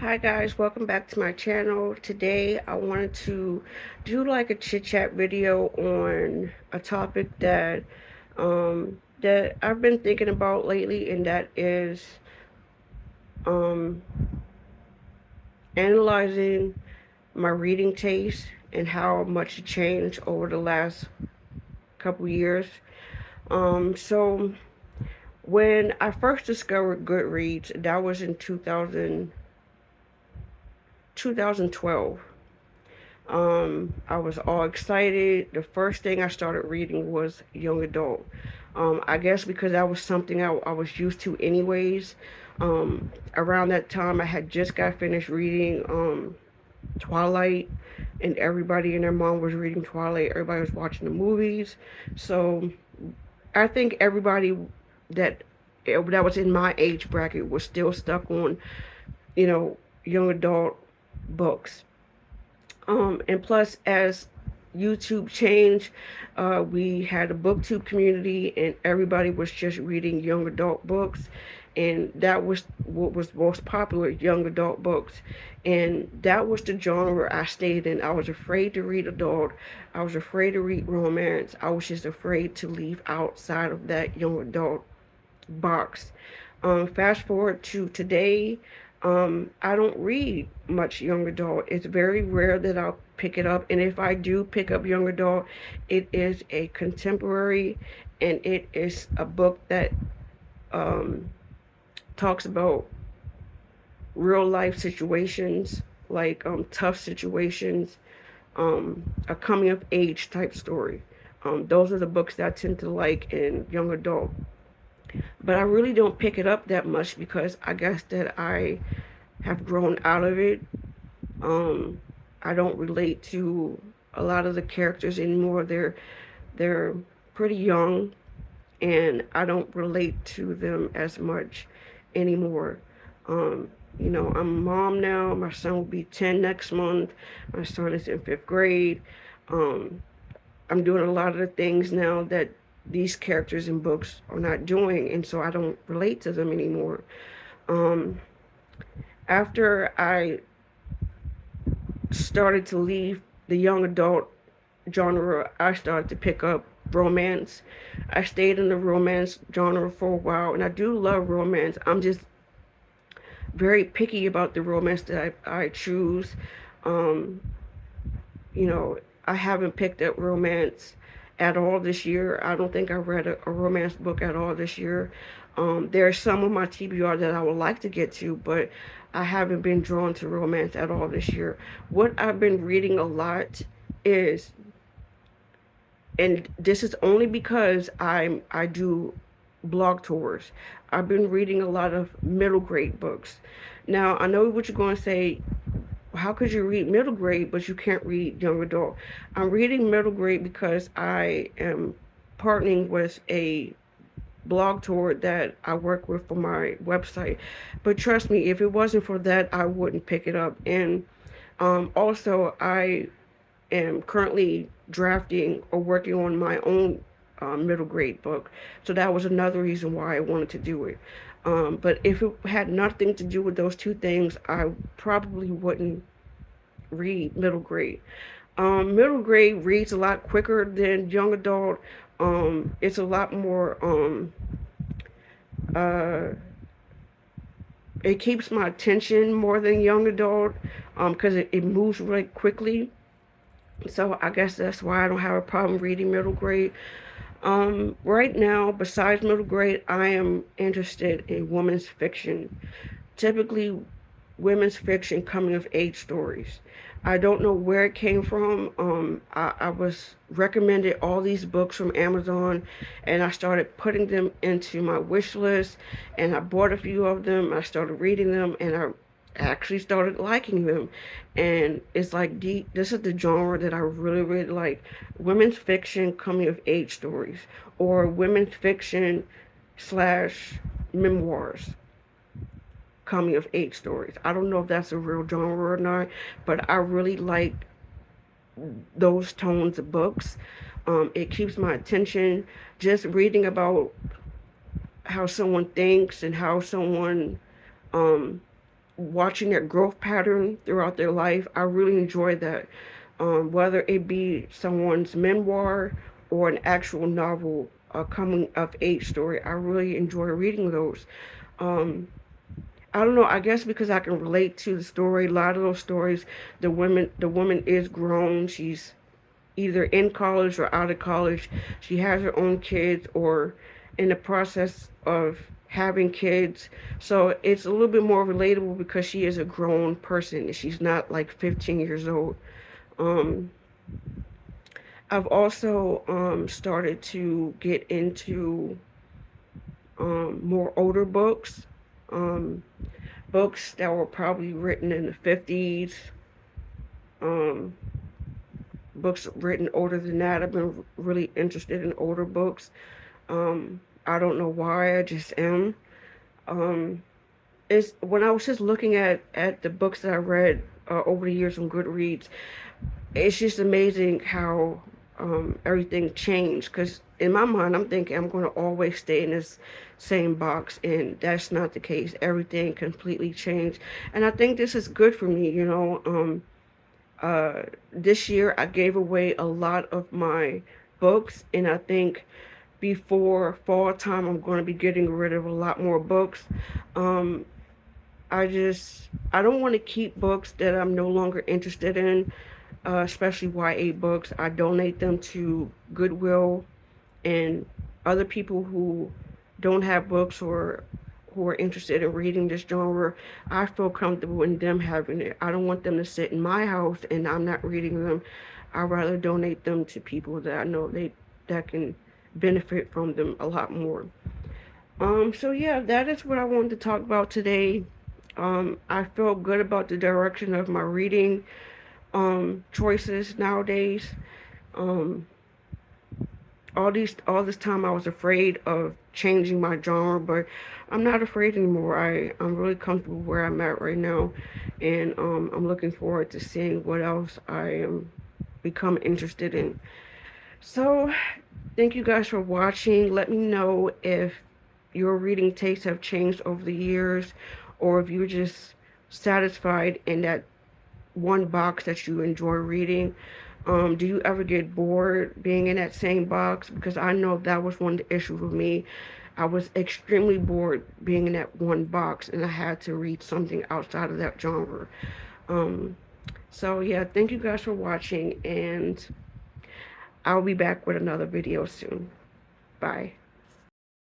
Hi guys, welcome back to my channel. Today I wanted to do like a chit chat video on a topic that I've been thinking about lately, and that is um analyzing my reading taste and how much it changed over the last couple years. So when I first discovered Goodreads, that was in 2012. I was all excited. The first thing I started reading was young adult. I guess because that was something I was used to anyways. Around that time, I had just got finished reading Twilight, and everybody and their mom was reading Twilight. Everybody was watching the movies. So I think everybody that that was in my age bracket was still stuck on, young adult books. And plus, as YouTube changed, we had a booktube community, and everybody was just reading young adult books, and that was what was most popular, young adult books. And that was the genre I stayed in. I was afraid to read adult. I was afraid to read romance. I was just afraid to leave outside of that young adult box. Fast forward to today, I don't read much young adult. It's very rare that I'll pick it up, and if I do pick up young adult, it is a contemporary, and it is a book that um, talks about real life situations, like tough situations, a coming of age type story. Those are the books that I tend to like in young adult. But I really don't pick it up that much because I guess that I have grown out of it. Um, I don't relate to a lot of the characters anymore. They're pretty young, and I don't relate to them as much anymore. Um, I'm a mom now. My son will be 10 next month. My son is in fifth grade. Um, I'm doing a lot of the things now that these characters in books are not doing, and so I don't relate to them anymore. Um, After I started to leave the young adult genre, I started to pick up romance. I stayed in the romance genre for a while, and I do love romance. I'm just very picky about the romance that I choose. Um, you know, I haven't picked up romance at all this year. I don't think I read a romance book at all this year. There are some of my TBR that I would like to get to, but I haven't been drawn to romance at all this year. What I've been reading a lot is, and this is only because I do blog tours. I've been reading a lot of middle grade books. Now I know what you're going to say. How could you read middle grade but you can't read young adult? I'm reading middle grade because I am partnering with a blog tour that I work with for my website. But trust me, if it wasn't for that, I wouldn't pick it up. And also, I am currently drafting or working on my own middle grade book. So that was another reason why I wanted to do it. But if it had nothing to do with those two things, I probably wouldn't read middle grade. Middle grade reads a lot quicker than young adult. It's a lot more. Uh, it keeps my attention more than young adult. Because it moves really quickly. So I guess that's why I don't have a problem reading middle grade. Right now, besides middle grade, I am interested in women's fiction. Typically, women's fiction coming of age stories. I don't know where it came from. I was recommended all these books from Amazon, and I started putting them into my wish list, and I bought a few of them. I started reading them, and I actually started liking them. And it's like this is the genre that I really really like: women's fiction coming of age stories, or women's fiction slash memoirs coming of age stories. I don't know if that's a real genre or not, but I really like those tones of books. It keeps my attention. Just reading about how someone thinks and how someone um, watching their growth pattern throughout their life. I really enjoy that. Whether it be someone's memoir or an actual novel, a coming of age story, I really enjoy reading those. Um, I don't know. I guess because I can relate to the story. A lot of those stories, the woman is grown. She's either in college or out of college. She has her own kids or in the process of having kids. So it's a little bit more relatable because she is a grown person. She's not like 15 years old. Um, I've also started to get into more older books. Um, Books that were probably written in the 50s, um, books written older than that. I've been really interested in older books. I don't know why, I just am. Um, it's when I was just looking at the books that I read over the years on Goodreads, it's just amazing how everything changed. Because in my mind, I'm thinking I'm going to always stay in this same box, and that's not the case. Everything completely changed, and I think this is good for me. This year I gave away a lot of my books, and I think before fall time I'm going to be getting rid of a lot more books. Um, I don't want to keep books that I'm no longer interested in, especially YA books. I donate them to Goodwill and other people who don't have books or who are interested in reading this genre. I feel comfortable in them having it. I don't want them to sit in my house and I'm not reading them. I'd rather donate them to people that I know that can benefit from them a lot more. So yeah, that is what I wanted to talk about today. I feel good about the direction of my reading choices nowadays. Um, all this time I was afraid of changing my genre, but I'm not afraid anymore. I'm really comfortable where I'm at right now, and I'm looking forward to seeing what else I am become interested in. So thank you guys for watching. Let me know if your reading tastes have changed over the years, or if you're just satisfied in that one box that you enjoy reading. Do you ever get bored being in that same box? Because I know that was one of the issues with me. I was extremely bored being in that one box, and I had to read something outside of that genre. Um, so yeah, thank you guys for watching, and I'll be back with another video soon. Bye.